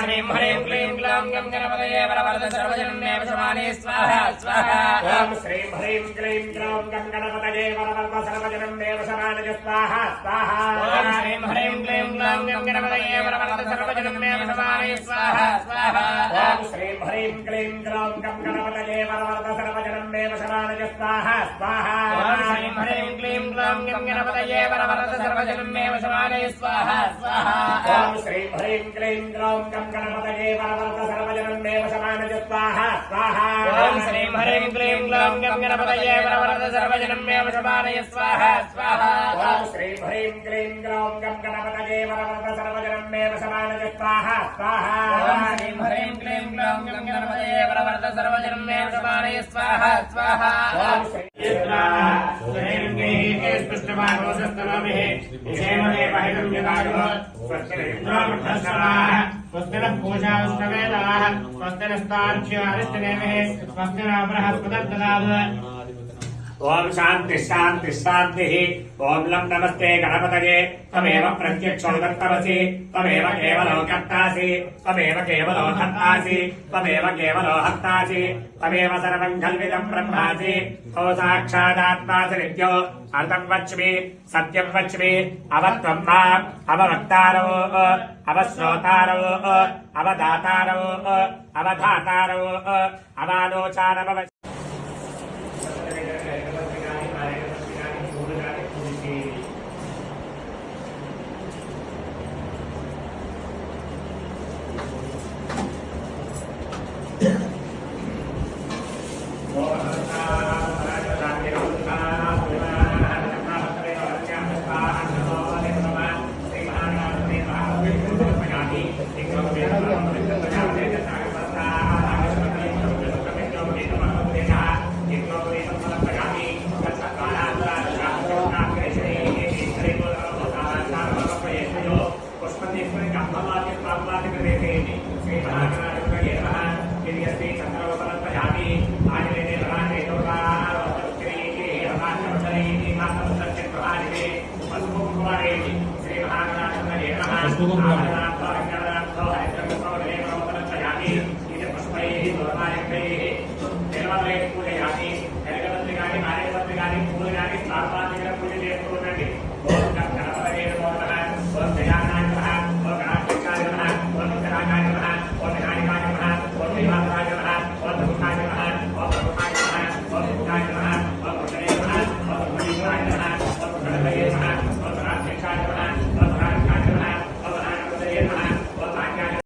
ह्रीं ह्रीं क्लीं ग्लौं गं गणपतये वरवरद सर्वजनमे वशमाने स्वाहा स्वाहा ॐ श्रीं ह्रीं क्लीं ग्लौं गं गणपतये वरवरद सर्वजनमे वशमाने स्वाहा स्वाहा ॐ श्रीं ह्रीं क्लीं ग्लौं गं गणपतये वरवरद सर्वजनमे वशमाने स्वाहा स्वाहा ॐ श्रीं ह्रीं क्लीं ग्लौं गं गणपतये वरवरद सर्वजनमे वशमाने स्वाहा स्वाहा ॐ श्रीं ह्रीं क्लीं ग्लौं गं गणपतये वरवरद सर्वजनमे वशमाने स्वाहा स्वाहा ॐ श्रीं ह्रीं क्लीं ग्लौं गं गणपतये वरवरद सर्वजनमे वशमाने स्वाहा स्वाहा ॐ श्रीं ह्रीं क्लीं ग्लौं गं गणपतये वरवरद सर्वजनमे वशमाने स्वाहा स्वाहा ॐ श्रीं ह्रीं क्लीं ग्लौं गं गणपतये वरवरद सर्वजनमे वशमाने स्वाहा स्वाहा ॐ श्रीं ह्रीं क्लीं ग्लौं गं गणपतये वरवरद सर्वजनमे वशमाने स्वाहा स्वाहा ॐ स्वस्तिनः पूजास्तवेदाः स्वस्तिनस्तार्क्ष्यारिष्टनेमिः स्वस्तिनः बृहस्पतिर्ददातु ओम शांति शांति शांति ओम लं नमस्ते गणपतये तमेव प्रत्यक्षो दत्तमसि तमेव केवलो कर्तासि तमेव केवलो धर्तासि तमेव केवलो हर्तासि तमेव सर्वं खल्विदं ब्रह्मासि तो साक्षादात्मासि नित्यो अर्थं वच्मि सत्यं वच्मि अवत्वं माम् अववक्तारो अवश्रोतारो अवदातारो अवधातारो अवालोचानव